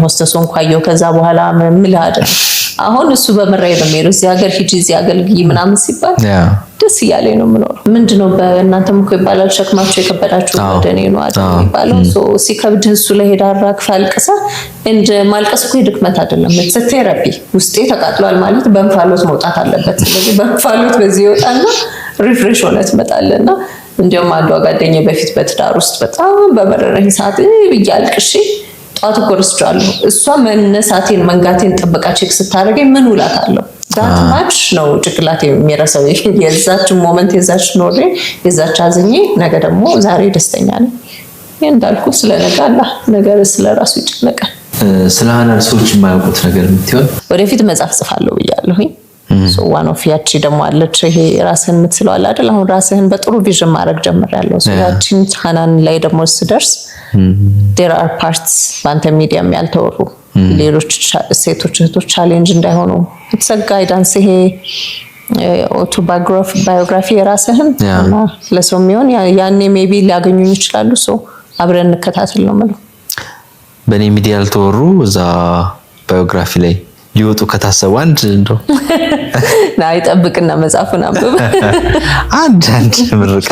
ሆስተሱን ቋየው ከዛ በኋላ ምልህ አይደል አሁን እሱ በመራይ ነው የሚሄደው እዚህ ሀገር ሂጂ እዚህ አገልግይ ምናምን ሲባል ደስ እያለኝ ነው የምኖረው ምንድነው በእናንተም እኮ ይባላል ሸክማቸው የከበዳችሁ ወደኔ ነው አይደል ይባላል ሶ ሲከብድህ እሱ ላይ ሄዳራ ክፋልቀሰ እንደ ማልቀስ እኮ ድክመት አይደለም ቴራፒ ውስጤ ተቃጥሏል ማለት በእንፋሎት መውጣት አለበት ስለዚህ በእንፋሎት በዚህ ይወጣና ሪፍሬሽ ሆነ ትመጣለና እንደውም አንዷ ጓደኛዬ በፊት በትዳር ውስጥ በጣም በመረረኝ ሰዓት ይያልቅሽ ጣቱ ቆርጫለሁ እሷ መነሳቴን መንጋቴን ተጠብቃ ቼክ ስታደርገኝ ምን ውላት አለው ዳት ማች ነው ጭቅላቴ የሚረሳው የዛች ሞመንት የዛች ኖሬ የዛች አዝኜ ነገ ደግሞ ዛሬ ደስተኛ ነኝ እንዳልኩ ስለነገ አላህ ነገር ስለራሱ ይጨነቃል ስለ ሀናን ሰዎች የማያውቁት ነገር ምትሆን ወደፊት መጻፍ ጽፋለሁ ብያለሁኝ ሶ ዋን ኦፍ ያቺ ደግሞ አለች ይሄ ራስህን የምትለው አይደል አሁን ራስህን በጥሩ ቪዥን ማድረግ ጀምራለሁ ሶ ያቺን ሀናን ላይ ደግሞ ስደርስ there are parts ባንተ ሚዲያም ያልተወሩ ሌሎች ሴቶች እህቶች ቻሌንጅ እንዳይሆኑ it's a guidance ይሄ autobiography የራስህን እና ለሰው የሚሆን ያኔ ሜቢ ሊያገኙኝ ይችላሉ ሶ አብረን እንከታተል ነው ማለት በኔ ሚዲያ ያልተወሩ እዛ ባዮግራፊ ላይ ሊወጡ ከታሰቡ አንድ እንደው ናይ ጠብቅና መጻፉን አንብብ አንድ ምርቃ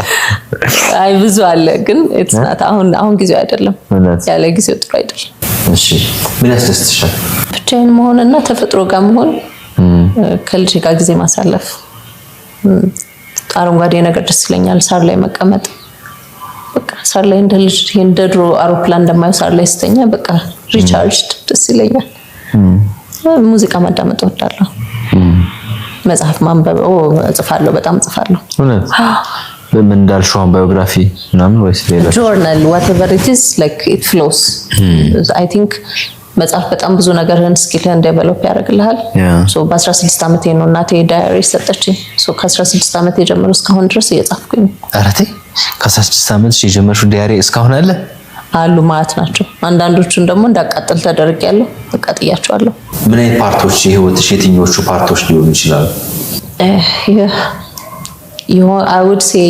አይ ብዙ አለ ግን it's not አሁን ጊዜው አይደለም ያለ ጊዜው ጥሩ አይደለም እሺ ምን ያስደስትሻል ብቻዬን መሆንና ተፈጥሮ ጋር መሆን ከልጅ ጋር ጊዜ ማሳለፍ አረንጓዴ ነገር ደስ ይለኛል ሳር ላይ መቀመጥ በቃ ሳር ላይ እንደ ልጅ እንደ ድሮ አውሮፕላን እንደማየው ሳር ላይ ስተኛ በቃ ሪቻርጅ ደስ ይለኛል ሙዚቃ ማዳመጥ እወዳለሁ መጽሐፍ ማንበብ እጽፋለሁ በጣም እጽፋለሁ ምን እንዳልሽው ባዮግራፊ ምናምን ወይስ ሌላ journal whatever it is like it flows I think መጽሐፍ በጣም ብዙ ነገርን ስኪልን ዴቨሎፕ ያደርግልሃል ሶ በ16 አመቴ ነው እናቴ ዳይሪ ሰጠችኝ ሶ ከ16 አመቴ ጀምሮ እስካሁን ድረስ እየጻፍኩኝ አረቴ ከ16 አመት ጀምረሽ ዳይሪ እስካሁን አለ አሉ ማለት ናቸው አንዳንዶቹን ደግሞ እንዳቃጥል ተደርጊያለሁ አቃጥያቸዋለሁ ምን አይነት ፓርቶች የህይወትሽ የትኞቹ ፓርቶች ሊሆኑ ይችላሉ I would say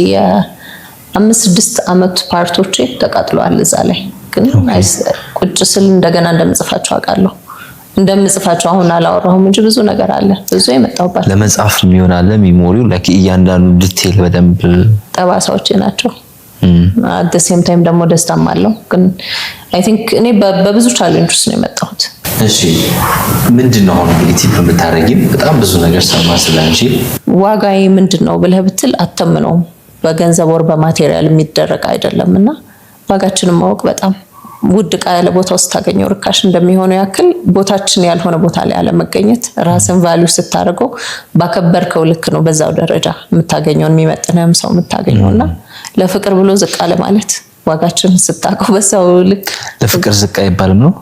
5-6 አመት ፓርቶች ተቃጥለዋል እዛ ላይ ግን ቁጭ ስል እንደገና እንደምጽፋቸው አውቃለሁ እንደምጽፋቸው አሁን አላወራሁም እንጂ ብዙ ነገር አለ ብዙ የመጣውባት ለመጻፍ የሚሆን አለ ሚሞሪው like እያንዳንዱ ዲቴል በደንብ ጠባሳዎች ናቸው at the same time ደግሞ ደስታም አለው ግን I think እኔ በብዙ ቻሌንጅስ ነው የመጣሁት እሺ ምንድነው አሁን እንግዲህ ቲፕ የምታረጊም በጣም ብዙ ነገር ሰማ ስለአንቺ ዋጋዬ ምንድነው ብለህ ብትል አተምነው በገንዘብ ወር በማቴሪያል የሚደረግ አይደለምና ዋጋችንን ማወቅ በጣም ውድ ቃለ ቦታ ውስጥ ታገኘው ርካሽ እንደሚሆነው ያክል ቦታችን ያልሆነ ቦታ ላይ አለ መገኘት ራስን ቫልዩ ስታረገው ባከበርከው ልክ ነው በዛው ደረጃ የምታገኘውን የሚመጥነም ሰው የምታገኘውና ለፍቅር ብሎ ዝቅ አለ ማለት ዋጋችንን ስታቀው በዛው ልክ ለፍቅር ዝቅ አይባልም ነው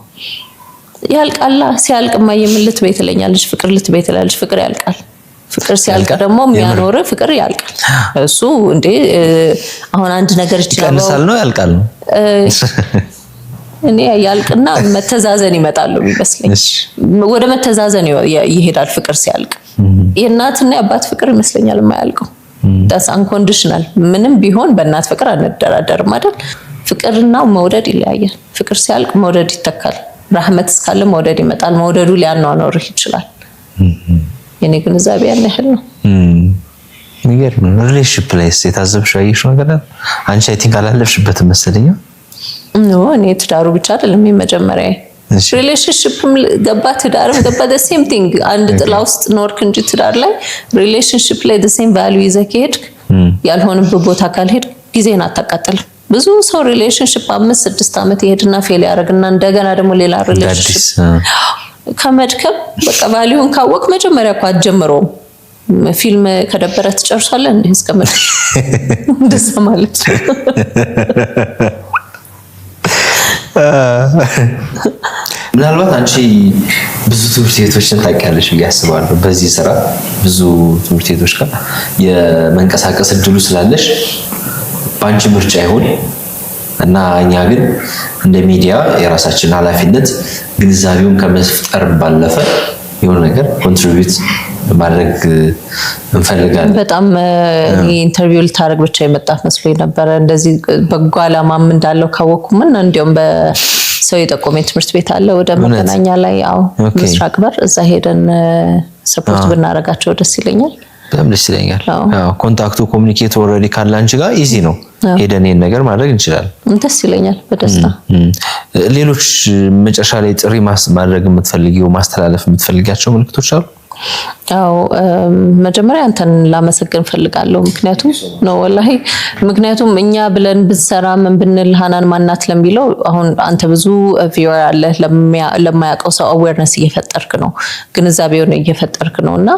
ያልቃላ ሲያልቅማ የምልት ቤት ለኛልሽ ፍቅር ልትቤት ላለሽ ፍቅር ያልቃል ፍቅር ሲያልቅ ደግሞ የሚያኖር ፍቅር ያልቃል እሱ እንዴ አሁን አንድ ነገር ይችላል ነው ያልቃል ነው እኔ ያልቅና መተዛዘን ይመጣሉ ይመስለኝ ወደ መተዛዘን ይሄዳል ፍቅር ሲያልቅ የእናትና የአባት ፍቅር ይመስለኛል የማያልቀው that's unconditional ምንም ቢሆን በእናት ፍቅር አንደራደርም አይደል ፍቅርና መውደድ ይለያያል ፍቅር ሲያልቅ መውደድ ይተካል ረህመት እስካለ መውደድ ይመጣል መውደዱ ሊያኗኗር ይችላል የኔ ግንዛቤ ያለ ያህል ነው ነገር ነው ሪሌሽንሺፕ ላይ የታዘብሽው አይሽ ነገር አንቺ አይ ቲንክ አላለፍሽበት መሰለኝ ነው እኔ ትዳሩ ብቻ አይደለም የመጀመሪያ ሪሌሽንሺፕም ገባ ትዳርም ገባ the same thing አንድ ጥላ ውስጥ ኖርክ እንጂ ትዳር ላይ ሪሌሽንሺፕ ላይ the same value ይዘህ ከሄድክ ያልሆነበት ቦታ ካልሄድ ጊዜን አታቃጥልም ብዙ ሰው ሪሌሽንሺፕ 5-6 አመት ይሄድና ፌል ያደርግና እንደገና ደግሞ ሌላ ሪሌሽንሺፕ ከመድከም በቃ ቫልዩን ካወቅ መጀመሪያ እኮ አትጀምረውም ፊልም ከደበረ ትጨርሳለህ እንዴ እስከመድ እንደዛ ማለት ምናልባት አንቺ ብዙ ትምህርት ቤቶችን ታውቂያለሽ ብዬ አስባለሁ በዚህ ስራ ብዙ ትምህርት ቤቶች ጋር የመንቀሳቀስ እድሉ ስላለሽ ባንቺ ምርጫ ይሁን እና እኛ ግን እንደ ሚዲያ የራሳችን ኃላፊነት ግንዛቤውን ከመፍጠር ባለፈ የሆነ ነገር ኮንትሪቢዩት ማድረግ እንፈልጋለን በጣም ኢንተርቪው ልታረግ ብቻ የመጣ መስሎኝ ነበር እንደዚህ በጓላማም እንዳለው ካወኩ ምን እንደውም ሰው የጠቆመኝ ትምህርት ቤት አለ ወደ መገናኛ ላይ ያው ምስራቅ በር እዛ ሄደን ሰፖርት ብናረጋቸው ደስ ይለኛል። በጣም ደስ ይለኛል። አዎ ኮንታክቱ ኮሙኒኬት ኦልሬዲ ካለ አንቺ ጋር ኢዚ ነው ሄደን ይሄን ነገር ማድረግ እንችላለን። ደስ ይለኛል በደስታ። ሌሎች መጨረሻ ላይ ጥሪ ማድረግ የምትፈልጊው ማስተላለፍ የምትፈልጊያቸው ምልክቶች አሉ? አዎ መጀመሪያ አንተን ላመሰግን ፈልጋለሁ። ምክንያቱም እኛ ብለን ብንሰራ ምን ብንል ሃናን ማናት ለሚለው አሁን አንተ ብዙ ቪውወር አለ ለማያውቀው ሰው አዌርነስ እየፈጠርክ ነው፣ ግንዛቤውን እየፈጠርክ ነውና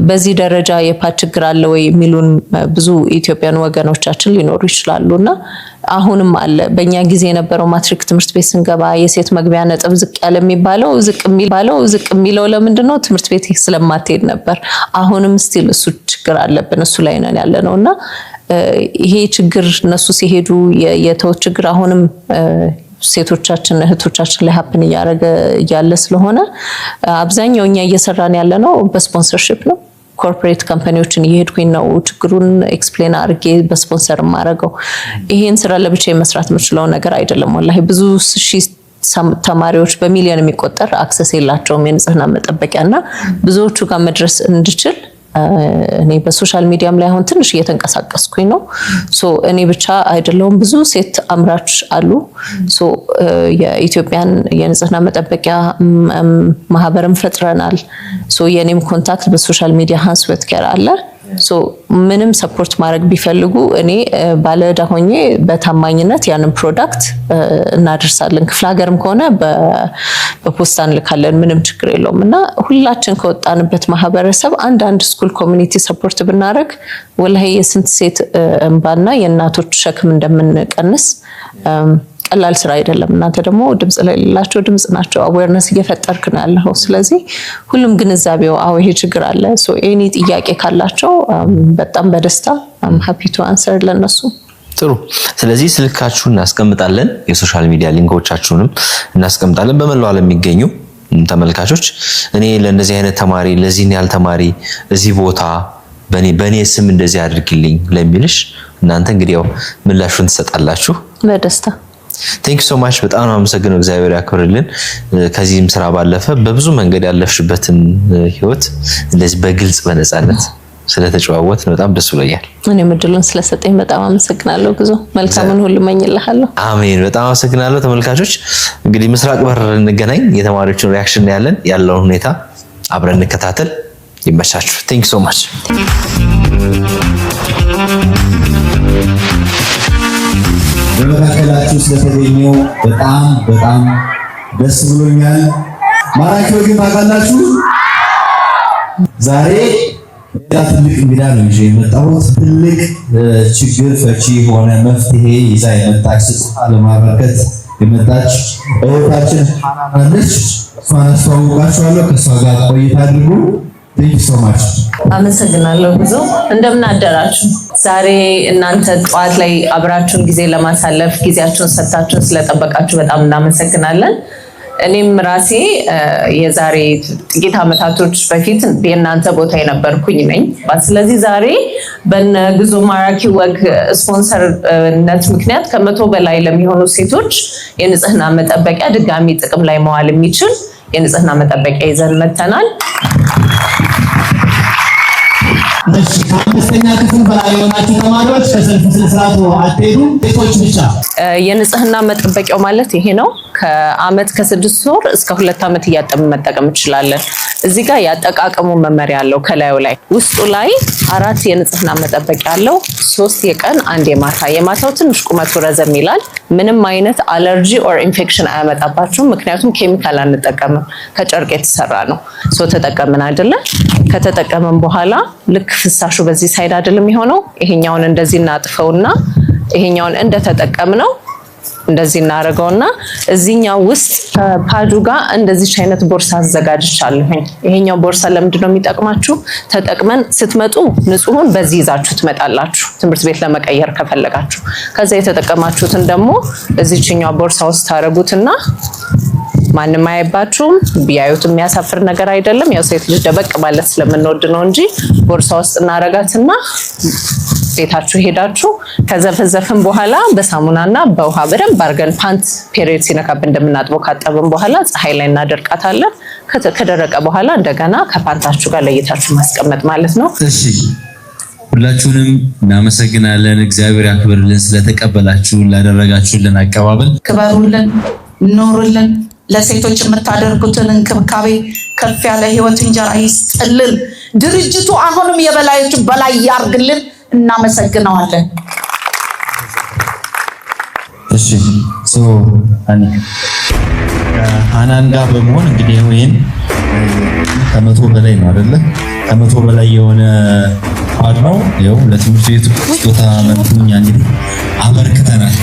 በዚህ ደረጃ የፓድ ችግር አለ ወይ የሚሉን ብዙ ኢትዮጵያን ወገኖቻችን ሊኖሩ ይችላሉና አሁንም አለ። በእኛ ጊዜ የነበረው ማትሪክ ትምህርት ቤት ስንገባ የሴት መግቢያ ነጥብ ዝቅ ያለ የሚባለው ዝቅ የሚለው ለምንድነው? ትምህርት ቤት ስለማትሄድ ነበር። አሁንም ስቲል እሱ ችግር አለብን፣ እሱ ላይ ነን ያለነውና ይሄ ችግር እነሱ ሲሄዱ የተው ችግር አሁንም ሴቶቻችን እህቶቻችን ላይ ሀፕን እያለ ስለሆነ አብዛኛው እኛ እየሰራን ያለነው በስፖንሰርሺፕ ነው። ኮርፖሬት ካምፓኒዎችን እየሄድኩኝ ነው ችግሩን ኤክስፕሌን አድርጌ በስፖንሰር ማረገው። ይሄን ስራ ለብቻ መስራት የምችለው ነገር አይደለም። ወላሂ ብዙ ሺህ ተማሪዎች በሚሊዮን የሚቆጠር አክሰስ የላቸውም የንጽህና መጠበቂያና ብዙዎቹ ጋር መድረስ እንድችል እኔ በሶሻል ሚዲያም ላይ አሁን ትንሽ እየተንቀሳቀስኩኝ ነው። እኔ ብቻ አይደለሁም፣ ብዙ ሴት አምራች አሉ። የኢትዮጵያን የንጽህና መጠበቂያ ማህበርም ፈጥረናል። የኔም ኮንታክት በሶሻል ሚዲያ ሃንስዌት ጋር አለ። ምንም ሰፖርት ማድረግ ቢፈልጉ እኔ ባለዕዳ ሆኜ በታማኝነት ያንን ፕሮዳክት እናደርሳለን። ክፍለ ሀገርም ከሆነ በፖስታ እንልካለን፣ ምንም ችግር የለውም። እና ሁላችን ከወጣንበት ማህበረሰብ አንድ ስኩል ኮሚኒቲ ሰፖርት ብናደርግ ወላሂ የስንት ሴት እንባና የእናቶች ሸክም እንደምንቀንስ ቀላል ስራ አይደለም። እናንተ ደግሞ ድምጽ ላይ ሌላቸው ድምጽ ናቸው። አዌርነስ እየፈጠርክ ነው ያለው። ስለዚህ ሁሉም ግንዛቤው ይሄ ችግር አለ። ኤኒ ጥያቄ ካላቸው በጣም በደስታ ሃፒ ቱ አንሰር ለነሱ። ጥሩ። ስለዚህ ስልካችሁን እናስቀምጣለን፣ የሶሻል ሚዲያ ሊንኮቻችሁንም እናስቀምጣለን። በመላው ዓለም የሚገኙ ተመልካቾች እኔ ለነዚህ አይነት ተማሪ ለዚህን ያህል ተማሪ እዚህ ቦታ በኔ ስም እንደዚህ አድርግልኝ ለሚልሽ እናንተ እንግዲህ ያው ምላሹን ትሰጣላችሁ በደስታ። ቴንክ ዩ ሶ ማች። በጣም ነው አመሰግነው። እግዚአብሔር ያክብርልን። ከዚህም ስራ ባለፈ በብዙ መንገድ ያለፍሽበትን ህይወት እንደዚህ በግልጽ በነፃነት ስለተጨዋወት በጣም ደስ ብሎኛል። እኔም እድሉን ስለሰጠኝ በጣም አመሰግናለሁ። ጉዞ መልካምን ሁሉ እመኝልሃለሁ። አሜን። በጣም አመሰግናለሁ። ተመልካቾች እንግዲህ ምስራቅ በር እንገናኝ። የተማሪዎችን ሪአክሽን ያለውን ሁኔታ አብረን እንከታተል። ይመቻችሁ። ቴንክ ዩ ሶ ማች። በመካከላችሁ ስለተገኘው በጣም ደስ ብሎኛል። ማራኪ ወግ ታውቃላችሁ። ዛሬ ትልቅ እንግዳ ነው ይዤ የመጣሁት። ትልቅ ችግር ፈቺ የሆነ መፍትሄ ይዛ የመጣች ስጦታ ለማበርከት የመጣች እህታችን ሃናን ነች። እሷን አስተዋውቃችኋለሁ። ከእሷ ጋር ቆይታ አድርጉ። ቴንክ ዩ ሶ ማች። አመሰግናለሁ። ጉዞ እንደምን አደራችሁ? ዛሬ እናንተ ጠዋት ላይ አብራችሁን ጊዜ ለማሳለፍ ጊዜያችሁን ሰጣችሁን ስለጠበቃችሁ በጣም እናመሰግናለን። እኔም ራሴ የዛሬ ጥቂት አመታቶች በፊት የእናንተ ቦታ የነበርኩኝ ነኝ። ስለዚህ ዛሬ በጉዞ ማራኪ ወግ ስፖንሰርነት ምክንያት ከ100 በላይ ለሚሆኑ ሴቶች የንጽህና መጠበቂያ ድጋሚ ጥቅም ላይ መዋል የሚችል የንጽህና መጠበቂያ ይዘን መተናል። ከአምስተኛ ክፍል በላይ የሆናችሁ ተማሪዎች ከሰልፍ ስነስርዓቱ አትሄዱ፣ ሴቶች ብቻ። የንጽህና መጠበቂያው ማለት ይሄ ነው። ከአመት ከ6 ወር እስከ 2 አመት እያጠብን መጠቀም እንችላለን። እዚህ ጋር ያጠቃቀሙ መመሪያ አለው። ከላዩ ላይ ውስጡ ላይ 4 የንጽህና መጠበቂያ አለው። 3 የቀን 1 የማታ። የማታው ትንሽ ቁመቱ ረዘም ይላል። ምንም አይነት አለርጂ ኦር ኢንፌክሽን አያመጣባችሁም። ምክንያቱም ኬሚካል አንጠቀምም፣ ከጨርቅ የተሰራ ነው። ተጠቀምን አይደለ? ከተጠቀምን በኋላ ልክ ፍሳሹ በዚህ ሳይድ አይደለም የሚሆነው። ይሄኛውን እንደዚህ እናጥፈውና ይሄኛውን እንደተጠቀምነው እንደዚህ እናደርገውና እዚህኛው ውስጥ ፓዱ ጋር እንደዚህ አይነት ቦርሳ አዘጋጅቻለሁኝ። ይሄኛው ቦርሳ ለምንድን ነው የሚጠቅማችሁ? ተጠቅመን ስትመጡ ንጹሁን በዚህ ይዛችሁ ትመጣላችሁ፣ ትምህርት ቤት ለመቀየር ከፈለጋችሁ። ከዛ የተጠቀማችሁትን ደግሞ እዚህኛው ቦርሳ ውስጥ ታረጉትና ማንም አያይባችሁም። ቢያዩት የሚያሳፍር ነገር አይደለም። ያው ሴት ልጅ ደበቅ ማለት ስለምንወድ ነው እንጂ ቦርሳ ውስጥ እናረጋትና ቤታችሁ ሄዳችሁ ከዘፈዘፍን በኋላ በሳሙናና በውሃ በደንብ አድርገን ፓንት ፔሪዮድ ሲነካብን እንደምናጥበው ካጠብን በኋላ ፀሐይ ላይ እናደርቃታለን። ከደረቀ በኋላ እንደገና ከፓንታችሁ ጋር ለይታችሁ ማስቀመጥ ማለት ነው። እሺ ሁላችሁንም እናመሰግናለን። እግዚአብሔር ያክብርልን ስለተቀበላችሁን ላደረጋችሁልን አቀባበል። ክበሩልን፣ ኑሩልን። ለሴቶች የምታደርጉትን እንክብካቤ ከፍ ያለ ህይወት እንጀራ ይስጥልን። ድርጅቱ አሁንም የበላዮች በላይ ያርግልን። እናመሰግናለን። እሺ ሀናን ጋር በመሆን እንግዲህ ይሄን ከመቶ በላይ ነው አይደለ? ከመቶ በላይ የሆነ አድማው ያው ለትምህርት ቤቱ ስጦታ መልኩኛ እንግዲህ አበርክተናል።